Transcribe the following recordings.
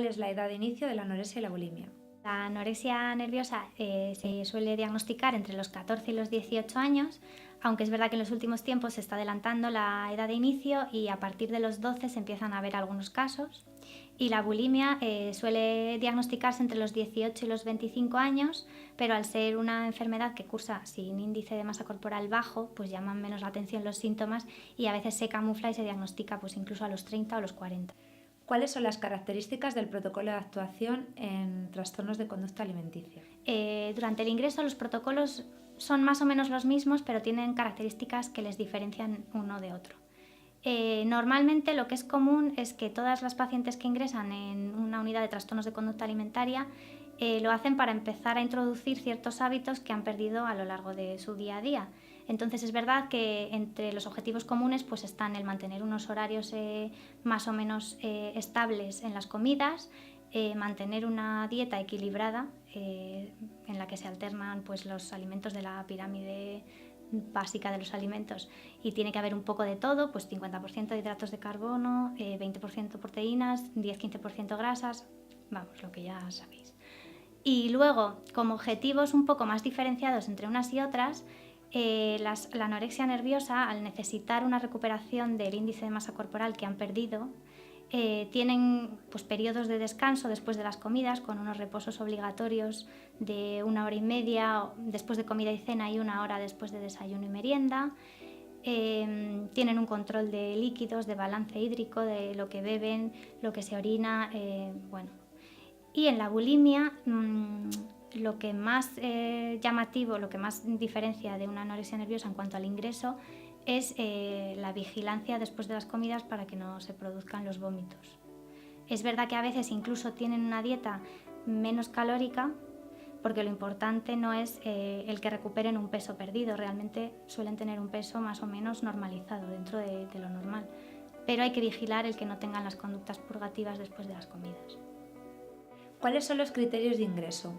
es la edad de inicio de la anorexia y la bulimia? La anorexia nerviosa se suele diagnosticar entre los 14 y los 18 años, aunque es verdad que en los últimos tiempos se está adelantando la edad de inicio y a partir de los 12 se empiezan a ver algunos casos. Y la bulimia suele diagnosticarse entre los 18 y los 25 años, pero al ser una enfermedad que cursa sin índice de masa corporal bajo, pues llaman menos la atención los síntomas y a veces se camufla y se diagnostica pues incluso a los 30 o los 40. ¿Cuáles son las características del protocolo de actuación en trastornos de conducta alimenticia? Durante el ingreso los protocolos son más o menos los mismos, pero tienen características que les diferencian uno de otro. Normalmente lo que es común es que todas las pacientes que ingresan en una unidad de trastornos de conducta alimentaria lo hacen para empezar a introducir ciertos hábitos que han perdido a lo largo de su día a día. Entonces es verdad que entre los objetivos comunes pues están el mantener unos horarios más o menos estables en las comidas, mantener una dieta equilibrada en la que se alternan pues, los alimentos de la pirámide básica de los alimentos y tiene que haber un poco de todo, pues 50% de hidratos de carbono, 20% proteínas, 10-15% grasas, vamos, lo que ya sabéis. Y luego, como objetivos un poco más diferenciados entre unas y otras, la anorexia nerviosa, al necesitar una recuperación del índice de masa corporal que han perdido, tienen pues, periodos de descanso después de las comidas con unos reposos obligatorios de 1 hora y media después de comida y cena y 1 hora después de desayuno y merienda. Tienen un control de líquidos, de balance hídrico, de lo que beben, lo que se orina, bueno. Y en la bulimia lo que más llamativo, lo que más diferencia de una anorexia nerviosa en cuanto al ingreso es la vigilancia después de las comidas para que no se produzcan los vómitos. Es verdad que a veces incluso tienen una dieta menos calórica porque lo importante no es el que recuperen un peso perdido, realmente suelen tener un peso más o menos normalizado dentro de lo normal, pero hay que vigilar el que no tengan las conductas purgativas después de las comidas. ¿Cuáles son los criterios de ingreso?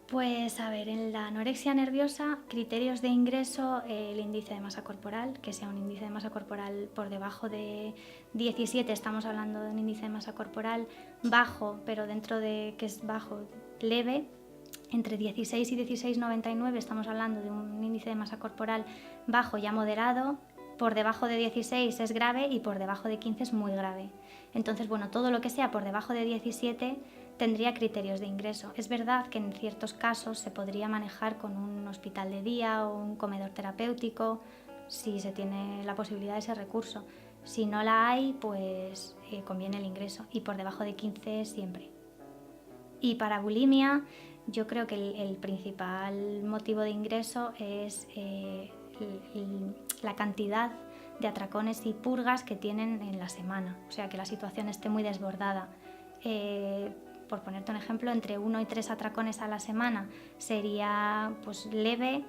Pues a ver, en la anorexia nerviosa, criterios de ingreso, el índice de masa corporal, que sea un índice de masa corporal por debajo de 17, estamos hablando de un índice de masa corporal bajo, pero dentro de que es bajo, leve, entre 16 y 16,99 estamos hablando de un índice de masa corporal bajo ya moderado, por debajo de 16 es grave y por debajo de 15 es muy grave. Entonces, bueno, todo lo que sea por debajo de 17 tendría criterios de ingreso. Es verdad que en ciertos casos se podría manejar con un hospital de día o un comedor terapéutico si se tiene la posibilidad de ese recurso. Si no la hay, pues conviene el ingreso y por debajo de 15 siempre. Y para bulimia, yo creo que el principal motivo de ingreso es la cantidad de atracones y purgas que tienen en la semana, o sea que la situación esté muy desbordada. Por ponerte un ejemplo, entre 1 y 3 atracones a la semana sería pues, leve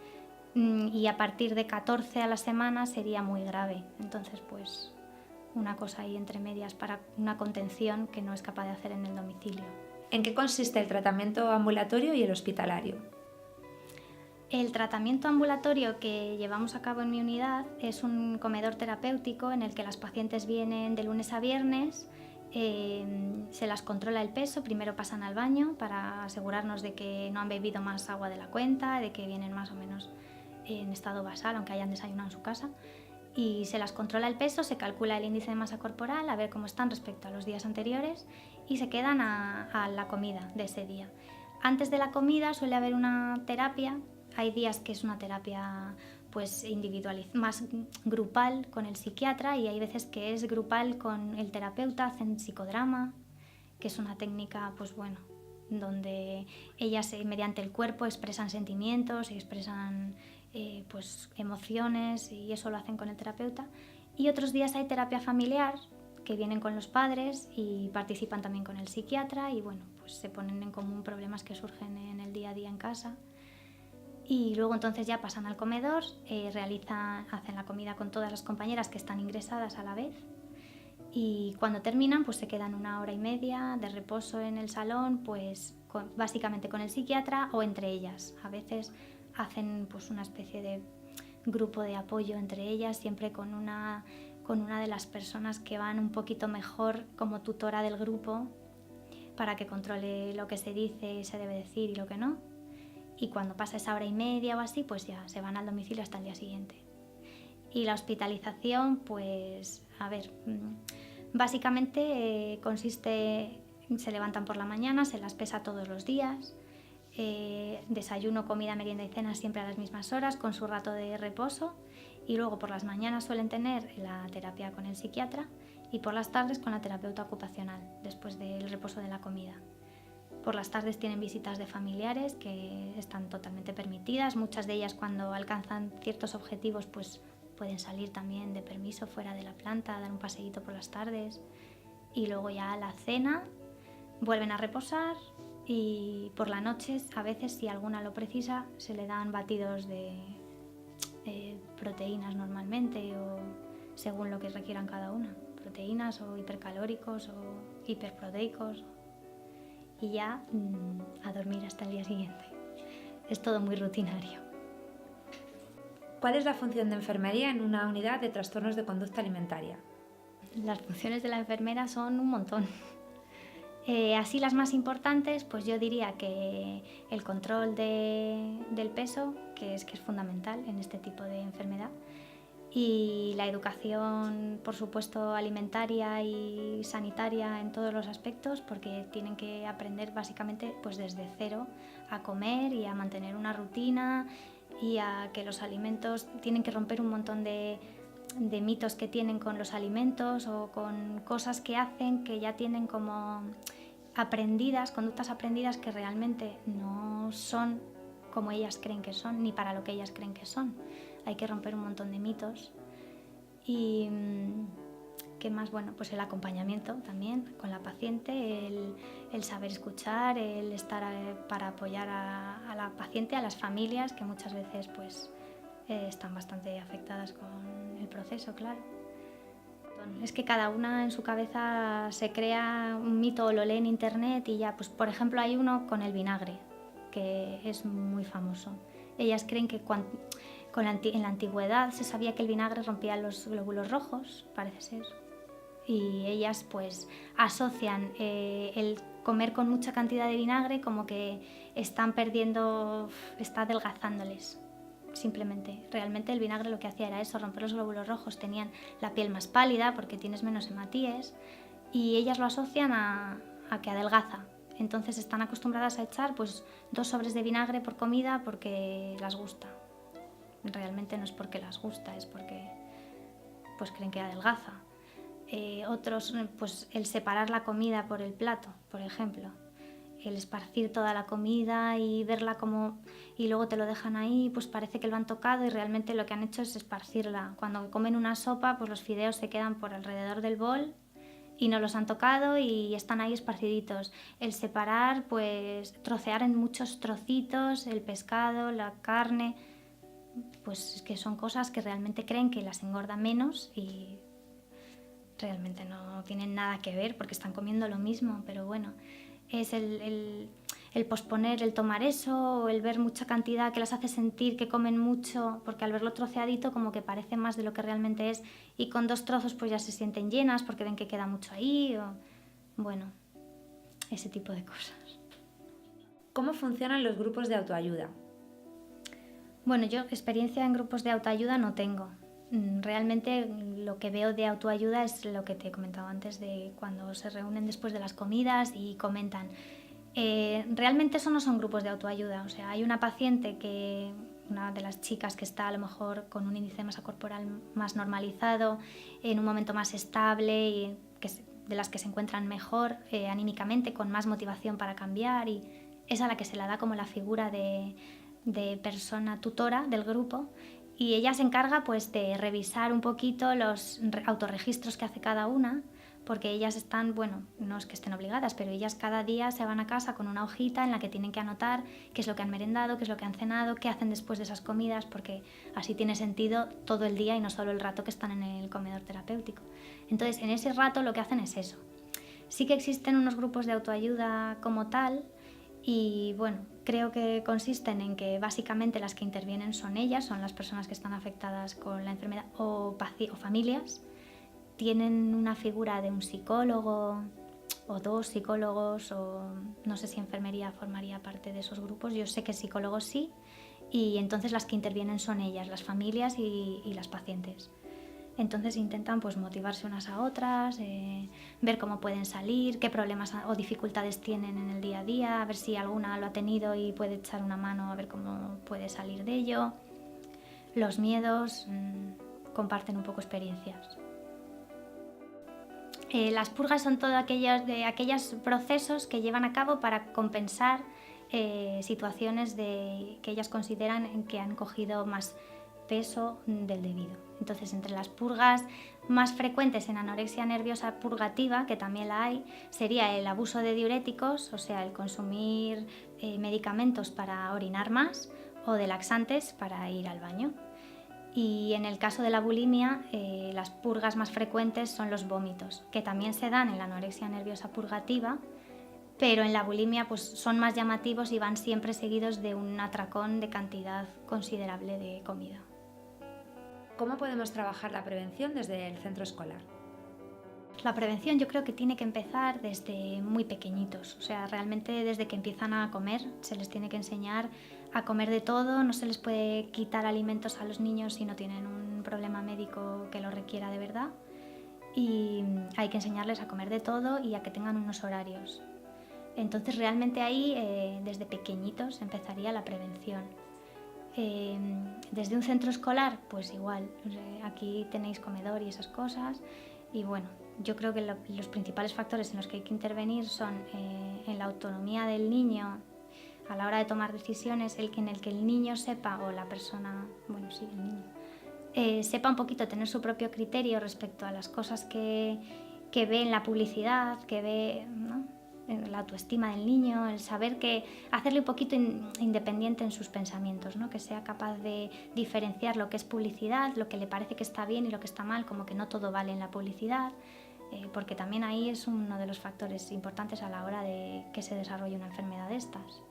y a partir de 14 a la semana sería muy grave. Entonces, pues una cosa ahí entre medias para una contención que no es capaz de hacer en el domicilio. ¿En qué consiste el tratamiento ambulatorio y el hospitalario? El tratamiento ambulatorio que llevamos a cabo en mi unidad es un comedor terapéutico en el que las pacientes vienen de lunes a viernes, se las controla el peso, primero pasan al baño para asegurarnos de que no han bebido más agua de la cuenta, de que vienen más o menos en estado basal, aunque hayan desayunado en su casa, y se las controla el peso, se calcula el índice de masa corporal, a ver cómo están respecto a los días anteriores y se quedan a la comida de ese día. Antes de la comida suele haber una terapia. Hay días que es una terapia pues más grupal con el psiquiatra y hay veces que es grupal con el terapeuta, hacen psicodrama, que es una técnica pues bueno, donde ellas mediante el cuerpo expresan sentimientos, expresan pues emociones y eso lo hacen con el terapeuta. Y otros días hay terapia familiar que vienen con los padres y participan también con el psiquiatra y bueno, pues se ponen en común problemas que surgen en el día a día en casa. Y luego entonces ya pasan al comedor, hacen la comida con todas las compañeras que están ingresadas a la vez y cuando terminan pues se quedan 1 hora y media de reposo en el salón, pues básicamente con el psiquiatra o entre ellas. A veces hacen pues una especie de grupo de apoyo entre ellas, siempre con una de las personas que van un poquito mejor como tutora del grupo para que controle lo que se dice, se debe decir y lo que no. Y cuando pasa esa hora y media o así, pues ya se van al domicilio hasta el día siguiente. Y la hospitalización, pues, a ver, básicamente consiste, se levantan por la mañana, se las pesa todos los días, desayuno, comida, merienda y cena siempre a las mismas horas, con su rato de reposo, y luego por las mañanas suelen tener la terapia con el psiquiatra y por las tardes con la terapeuta ocupacional, después del reposo de la comida. Por las tardes tienen visitas de familiares que están totalmente permitidas, muchas de ellas cuando alcanzan ciertos objetivos pues pueden salir también de permiso fuera de la planta, dar un paseíto por las tardes, y luego ya a la cena vuelven a reposar, y por la noche a veces, si alguna lo precisa, se le dan batidos de proteínas normalmente, o según lo que requieran cada una, proteínas o hipercalóricos o hiperproteicos, y ya a dormir hasta el día siguiente. Es todo muy rutinario. ¿Cuál es la función de enfermería en una unidad de trastornos de conducta alimentaria? Las funciones de la enfermera son un montón. Así las más importantes, pues yo diría que el control del peso, que es fundamental en este tipo de enfermedad, y la educación, por supuesto, alimentaria y sanitaria en todos los aspectos, porque tienen que aprender básicamente pues desde cero a comer y a mantener una rutina, y a que los alimentos tienen que romper un montón de mitos que tienen con los alimentos o con cosas que hacen que ya tienen como aprendidas, conductas aprendidas que realmente no son como ellas creen que son, ni para lo que ellas creen que son. Hay que romper un montón de mitos. Y ¿qué más? Bueno, pues el acompañamiento también con la paciente, el saber escuchar, el estar para apoyar a la paciente, a las familias, que muchas veces pues están bastante afectadas con el proceso, claro. Es que cada una en su cabeza se crea un mito o lo lee en internet y ya, pues por ejemplo hay uno con el vinagre, que es muy famoso. Ellas creen que en la antigüedad se sabía que el vinagre rompía los glóbulos rojos, parece ser, y ellas pues asocian el comer con mucha cantidad de vinagre como que están perdiendo, está adelgazándoles. Simplemente, realmente el vinagre lo que hacía era eso, romper los glóbulos rojos, tenían la piel más pálida porque tienes menos hematíes, y ellas lo asocian a que adelgaza. Entonces están acostumbradas a echar pues 2 sobres de vinagre por comida porque las gusta. Realmente no es porque las gusta, es porque pues creen que adelgaza. Otros, pues el separar la comida por el plato, por ejemplo. El esparcir toda la comida y verla como, y luego te lo dejan ahí, pues parece que lo han tocado y realmente lo que han hecho es esparcirla. Cuando comen una sopa, pues los fideos se quedan por alrededor del bol y no los han tocado y están ahí esparciditos. El separar, pues trocear en muchos trocitos el pescado, la carne, pues es que son cosas que realmente creen que las engorda menos y realmente no tienen nada que ver porque están comiendo lo mismo, pero bueno, es el posponer el tomar eso, o el ver mucha cantidad que las hace sentir que comen mucho, porque al verlo troceadito como que parece más de lo que realmente es, y con 2 trozos pues ya se sienten llenas porque ven que queda mucho ahí, o bueno, ese tipo de cosas. ¿Cómo funcionan los grupos de autoayuda? Bueno, yo experiencia en grupos de autoayuda no tengo. Realmente lo que veo de autoayuda es lo que te he comentado antes, de cuando se reúnen después de las comidas y comentan. Realmente eso no son grupos de autoayuda, o sea, hay una paciente una de las chicas que está a lo mejor con un índice de masa corporal más normalizado, en un momento más estable y de las que se encuentran mejor anímicamente, con más motivación para cambiar, y es a la que se la da como la figura de persona tutora del grupo, y ella se encarga pues de revisar un poquito los autorregistros que hace cada una, porque ellas están, bueno, no es que estén obligadas, pero ellas cada día se van a casa con una hojita en la que tienen que anotar qué es lo que han merendado, qué es lo que han cenado, qué hacen después de esas comidas, porque así tiene sentido todo el día y no solo el rato que están en el comedor terapéutico. Entonces, en ese rato lo que hacen es eso. Sí que existen unos grupos de autoayuda como tal, y bueno, creo que consisten en que básicamente las que intervienen son ellas, son las personas que están afectadas con la enfermedad o familias. Tienen una figura de un psicólogo o 2 psicólogos, o no sé si enfermería formaría parte de esos grupos. Yo sé que psicólogos sí, y entonces las que intervienen son ellas, las familias y las pacientes. Entonces intentan pues motivarse unas a otras, ver cómo pueden salir, qué problemas o dificultades tienen en el día a día, a ver si alguna lo ha tenido y puede echar una mano a ver cómo puede salir de ello. Los miedos, comparten un poco experiencias. Las purgas son todos aquellos procesos que llevan a cabo para compensar situaciones que ellas consideran que han cogido más peso del debido. Entonces, entre las purgas más frecuentes en anorexia nerviosa purgativa, que también la hay, sería el abuso de diuréticos, o sea, el consumir medicamentos para orinar más, o de laxantes para ir al baño. Y en el caso de la bulimia, las purgas más frecuentes son los vómitos, que también se dan en la anorexia nerviosa purgativa, pero en la bulimia pues, son más llamativos y van siempre seguidos de un atracón de cantidad considerable de comida. ¿Cómo podemos trabajar la prevención desde el centro escolar? La prevención yo creo que tiene que empezar desde muy pequeñitos, o sea, realmente desde que empiezan a comer se les tiene que enseñar a comer de todo, no se les puede quitar alimentos a los niños si no tienen un problema médico que lo requiera de verdad, y hay que enseñarles a comer de todo y a que tengan unos horarios. Entonces realmente ahí desde pequeñitos empezaría la prevención. Desde un centro escolar, pues igual, aquí tenéis comedor y esas cosas, y bueno, yo creo que los principales factores en los que hay que intervenir son en la autonomía del niño a la hora de tomar decisiones, en el que el niño sepa, o la persona, bueno sí, el niño, sepa un poquito tener su propio criterio respecto a las cosas que ve en la publicidad, que ve, ¿no? La autoestima del niño, el saber que hacerle un poquito independiente en sus pensamientos, ¿no? Que sea capaz de diferenciar lo que es publicidad, lo que le parece que está bien y lo que está mal, como que no todo vale en la publicidad, porque también ahí es uno de los factores importantes a la hora de que se desarrolle una enfermedad de estas.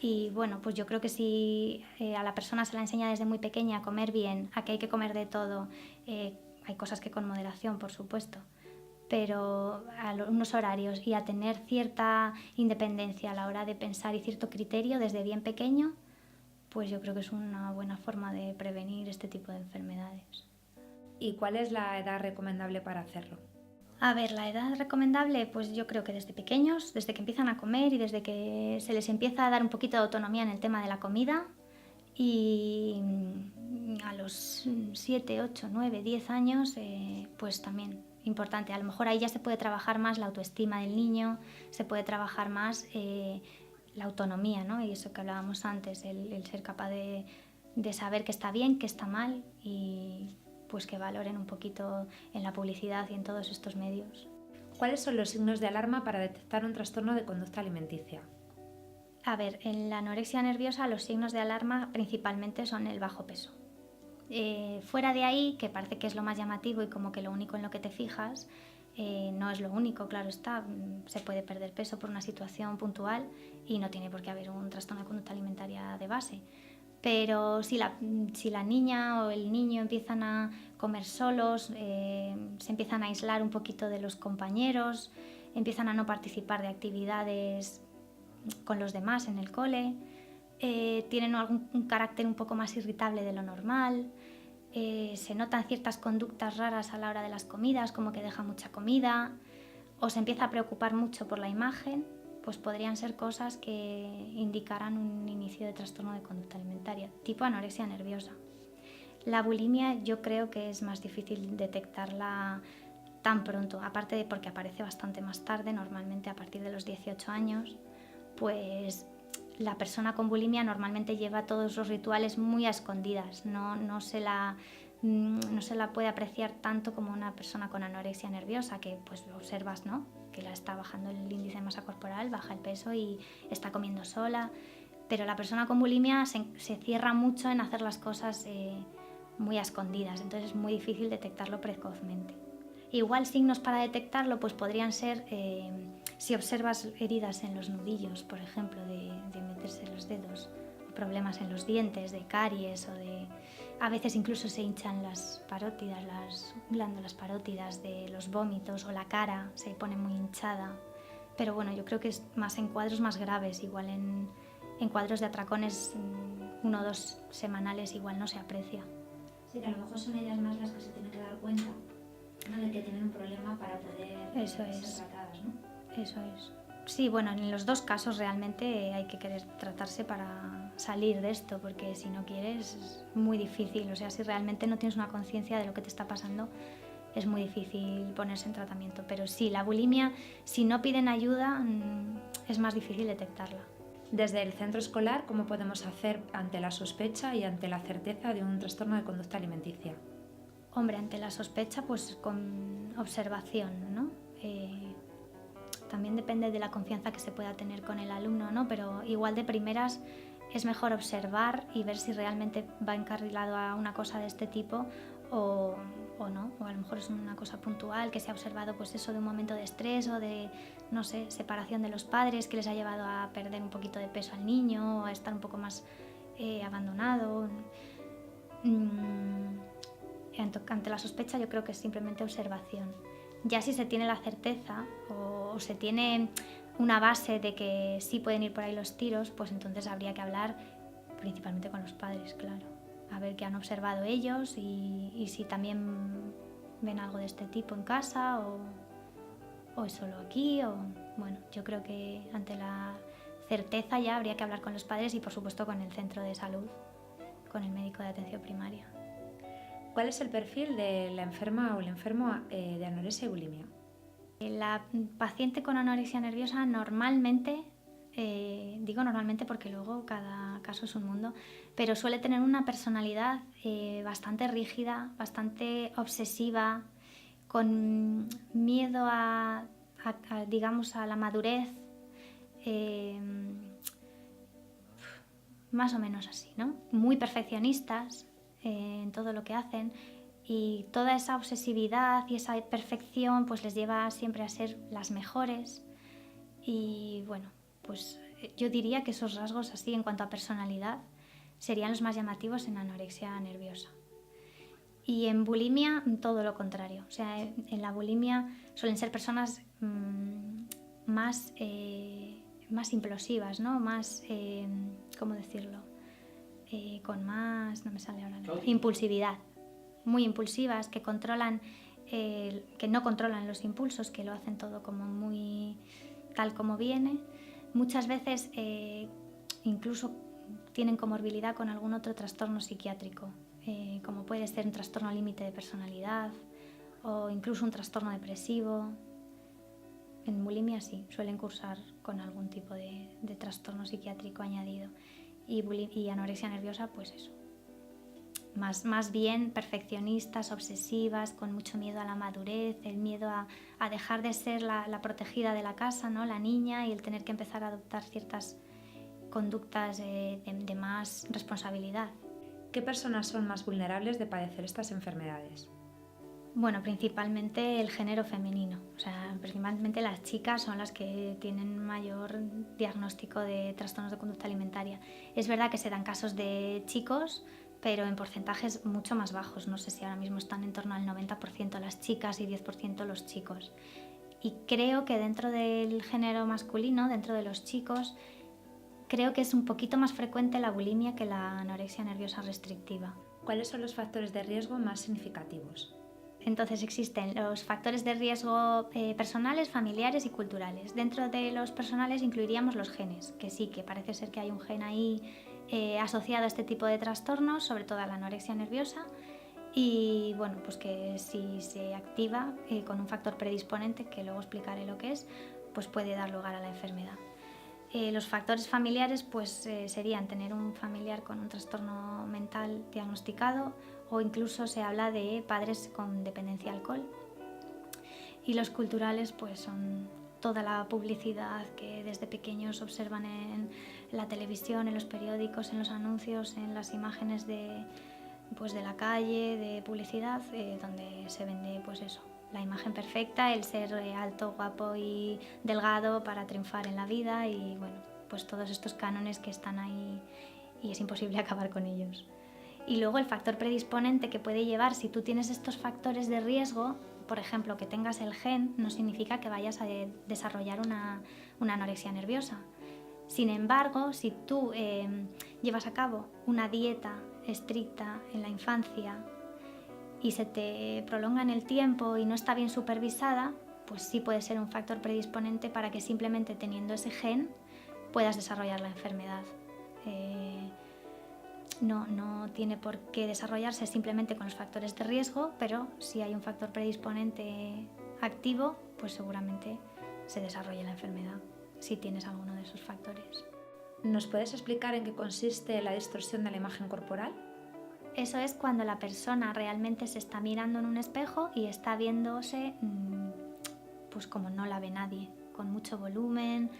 Y bueno, pues yo creo que si a la persona se la enseña desde muy pequeña a comer bien, a que hay que comer de todo, hay cosas que con moderación, por supuesto, pero a unos horarios y a tener cierta independencia a la hora de pensar y cierto criterio desde bien pequeño, pues yo creo que es una buena forma de prevenir este tipo de enfermedades. ¿Y cuál es la edad recomendable para hacerlo? A ver, la edad recomendable, pues yo creo que desde pequeños, desde que empiezan a comer y desde que se les empieza a dar un poquito de autonomía en el tema de la comida, y a los 7, 8, 9, 10 años, pues también importante. A lo mejor ahí ya se puede trabajar más la autoestima del niño, se puede trabajar más la autonomía, ¿no? Y eso que hablábamos antes, el ser capaz de saber qué está bien, qué está mal, y pues que valoren un poquito en la publicidad y en todos estos medios. ¿Cuáles son los signos de alarma para detectar un trastorno de conducta alimenticia? A ver, en la anorexia nerviosa los signos de alarma principalmente son el bajo peso. Fuera de ahí, que parece que es lo más llamativo y como que lo único en lo que te fijas, no es lo único, claro está, se puede perder peso por una situación puntual y no tiene por qué haber un trastorno de conducta alimentaria de base. Pero si la niña o el niño empiezan a comer solos, se empiezan a aislar un poquito de los compañeros, empiezan a no participar de actividades con los demás en el cole, tienen un carácter un poco más irritable de lo normal, se notan ciertas conductas raras a la hora de las comidas, como que deja mucha comida, o se empieza a preocupar mucho por la imagen, pues podrían ser cosas que indicaran un inicio de trastorno de conducta alimentaria, tipo anorexia nerviosa. La bulimia yo creo que es más difícil detectarla tan pronto, aparte de porque aparece bastante más tarde, normalmente a partir de los 18 años, pues la persona con bulimia normalmente lleva todos los rituales muy a escondidas, no se la puede apreciar tanto como una persona con anorexia nerviosa, que pues lo observas, ¿no? Que la está bajando el índice de masa corporal, baja el peso y está comiendo sola, pero la persona con bulimia se cierra mucho en hacer las cosas muy a escondidas, entonces es muy difícil detectarlo precozmente. Igual signos para detectarlo pues podrían ser si observas heridas en los nudillos, por ejemplo, de meterse los dedos, problemas en los dientes, de caries o de... A veces incluso se hinchan las parótidas, las glándulas parótidas de los vómitos, o la cara se pone muy hinchada. Pero bueno, yo creo que es más en cuadros más graves, igual en cuadros de atracones 1 o 2 semanales igual no se aprecia. Sí, que a lo mejor son ellas más las que se tienen que dar cuenta, ¿no?, de que tienen un problema para poder ser tratadas, ¿no? Eso es. Sí, bueno, en los 2 casos realmente hay que querer tratarse para salir de esto, porque si no quieres es muy difícil. O sea, si realmente no tienes una conciencia de lo que te está pasando, es muy difícil ponerse en tratamiento. Pero sí, la bulimia, si no piden ayuda, es más difícil detectarla. Desde el centro escolar, ¿cómo podemos hacer ante la sospecha y ante la certeza de un trastorno de conducta alimenticia? Hombre, ante la sospecha, pues con observación, ¿no? También depende de la confianza que se pueda tener con el alumno, ¿no? Pero igual de primeras es mejor observar y ver si realmente va encarrilado a una cosa de este tipo o no, o a lo mejor es una cosa puntual que se ha observado, pues eso, de un momento de estrés o de, no sé, separación de los padres que les ha llevado a perder un poquito de peso al niño o a estar un poco más abandonado. Ante la sospecha yo creo que es simplemente observación. Ya si se tiene la certeza o se tiene una base de que sí pueden ir por ahí los tiros, pues entonces habría que hablar principalmente con los padres, claro. A ver qué han observado ellos y si también ven algo de este tipo en casa o es solo aquí. Bueno, yo creo que ante la certeza ya habría que hablar con los padres y por supuesto con el centro de salud, con el médico de atención primaria. ¿Cuál es el perfil de la enferma o el enfermo de anorexia y bulimia? La paciente con anorexia nerviosa normalmente, digo normalmente porque luego cada caso es un mundo, pero suele tener una personalidad bastante rígida, bastante obsesiva, con miedo digamos, a la madurez, más o menos así, ¿no? Muy perfeccionistas en todo lo que hacen. Y toda esa obsesividad y esa perfección pues les lleva siempre a ser las mejores. Y bueno, pues yo diría que esos rasgos así en cuanto a personalidad serían los más llamativos en anorexia nerviosa. Y en bulimia todo lo contrario. O sea, en la bulimia suelen ser personas más implosivas, ¿no? Más, ¿cómo decirlo? Con más, no me sale ahora, impulsividad. Muy impulsivas, que no controlan los impulsos, que lo hacen todo como muy tal como viene. Muchas veces incluso tienen comorbilidad con algún otro trastorno psiquiátrico, como puede ser un trastorno límite de personalidad o incluso un trastorno depresivo. En bulimia sí, suelen cursar con algún tipo de trastorno psiquiátrico añadido. Y anorexia nerviosa, pues eso. Más bien perfeccionistas, obsesivas, con mucho miedo a la madurez, el miedo a dejar de ser la protegida de la casa, ¿no? La niña, y el tener que empezar a adoptar ciertas conductas de más responsabilidad. ¿Qué personas son más vulnerables de padecer estas enfermedades? Bueno, principalmente el género femenino, o sea, principalmente las chicas son las que tienen mayor diagnóstico de trastornos de conducta alimentaria. Es verdad que se dan casos de chicos, pero en porcentajes mucho más bajos. No sé si ahora mismo están en torno al 90% las chicas y 10% los chicos. Y creo que dentro del género masculino, dentro de los chicos, creo que es un poquito más frecuente la bulimia que la anorexia nerviosa restrictiva. ¿Cuáles son los factores de riesgo más significativos? Entonces existen los factores de riesgo personales, familiares y culturales. Dentro de los personales incluiríamos los genes, que sí, que parece ser que hay un gen ahí asociado a este tipo de trastornos, sobre todo a la anorexia nerviosa, y bueno, pues que si se activa con un factor predisponente, que luego explicaré lo que es, pues puede dar lugar a la enfermedad. Los factores familiares pues serían tener un familiar con un trastorno mental diagnosticado, o incluso se habla de padres con dependencia al alcohol. Y los culturales pues son toda la publicidad que desde pequeños observan en la televisión, en los periódicos, en los anuncios, en las imágenes de la calle, de publicidad, donde se vende pues eso, la imagen perfecta, el ser alto, guapo y delgado para triunfar en la vida, y bueno, pues todos estos cánones que están ahí y es imposible acabar con ellos. Y luego el factor predisponente que puede llevar, si tú tienes estos factores de riesgo, por ejemplo, que tengas el gen, no significa que vayas a desarrollar una anorexia nerviosa. Sin embargo, si tú llevas a cabo una dieta estricta en la infancia y se te prolonga en el tiempo y no está bien supervisada, pues sí puede ser un factor predisponente para que simplemente teniendo ese gen puedas desarrollar la enfermedad. No tiene por qué desarrollarse simplemente con los factores de riesgo, pero si hay un factor predisponente activo, pues seguramente se desarrolla la enfermedad, si tienes alguno de esos factores. ¿Nos puedes explicar en qué consiste la distorsión de la imagen corporal? Eso es cuando la persona realmente se está mirando en un espejo y está viéndose pues como no la ve nadie, con mucho volumen.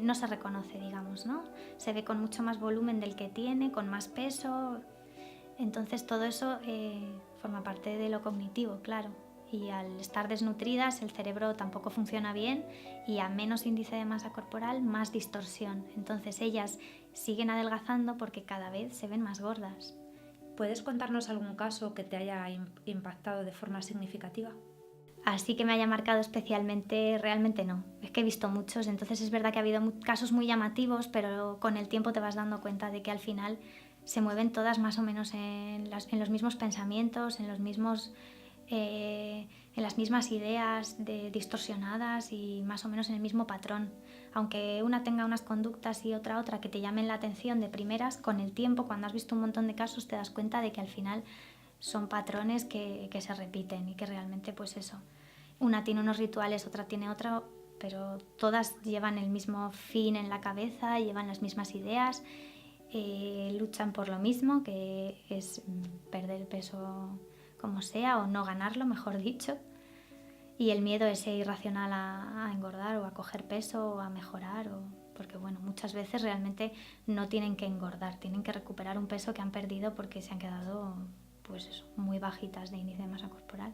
No se reconoce, digamos, ¿no? Se ve con mucho más volumen del que tiene, con más peso. Entonces todo eso forma parte de lo cognitivo, claro. Y al estar desnutridas el cerebro tampoco funciona bien y a menos índice de masa corporal, más distorsión. Entonces ellas siguen adelgazando porque cada vez se ven más gordas. ¿Puedes contarnos algún caso que te haya impactado de forma significativa? Así que me haya marcado especialmente, realmente no. Es que he visto muchos, entonces es verdad que ha habido casos muy llamativos, pero con el tiempo te vas dando cuenta de que al final se mueven todas más o menos en los mismos pensamientos, en las mismas ideas distorsionadas y más o menos en el mismo patrón. Aunque una tenga unas conductas y otra que te llamen la atención de primeras, con el tiempo, cuando has visto un montón de casos, te das cuenta de que al final son patrones que se repiten y que realmente pues eso, una tiene unos rituales, otra tiene otro, pero todas llevan el mismo fin en la cabeza, llevan las mismas ideas, luchan por lo mismo, que es perder el peso como sea o no ganarlo, mejor dicho, y el miedo ese irracional a engordar o a coger peso o a mejorar, porque bueno, muchas veces realmente no tienen que engordar, tienen que recuperar un peso que han perdido porque se han quedado pues eso, muy bajitas de índice de masa corporal.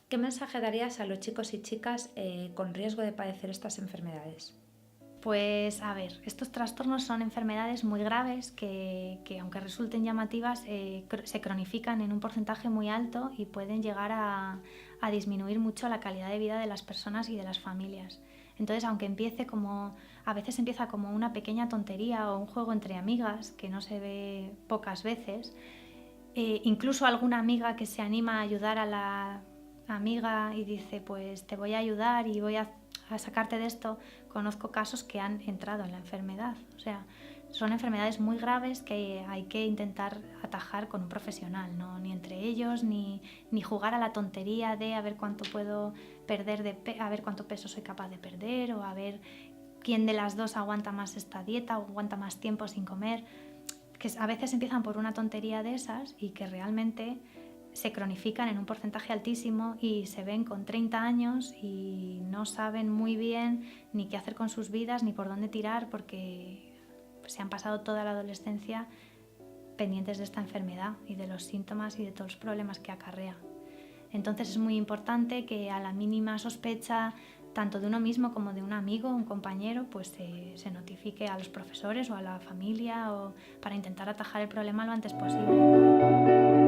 ¿Qué mensaje darías a los chicos y chicas con riesgo de padecer estas enfermedades? Pues a ver, estos trastornos son enfermedades muy graves que aunque resulten llamativas, se cronifican en un porcentaje muy alto y pueden llegar a disminuir mucho la calidad de vida de las personas y de las familias. Entonces, aunque a veces empieza como una pequeña tontería o un juego entre amigas, que no se ve pocas veces, incluso alguna amiga que se anima a ayudar a la amiga y dice pues te voy a ayudar y voy a sacarte de esto, conozco casos que han entrado en la enfermedad. O sea, son enfermedades muy graves que hay que intentar atajar con un profesional, ¿no? Ni entre ellos, ni jugar a la tontería de a ver cuánto puedo perder, a ver cuánto peso soy capaz de perder o a ver quién de las dos aguanta más esta dieta o aguanta más tiempo sin comer. Que a veces empiezan por una tontería de esas y que realmente se cronifican en un porcentaje altísimo y se ven con 30 años y no saben muy bien ni qué hacer con sus vidas ni por dónde tirar porque se han pasado toda la adolescencia pendientes de esta enfermedad y de los síntomas y de todos los problemas que acarrea. Entonces es muy importante que a la mínima sospecha tanto de uno mismo como de un amigo o un compañero, pues se notifique a los profesores o a la familia para intentar atajar el problema lo antes posible.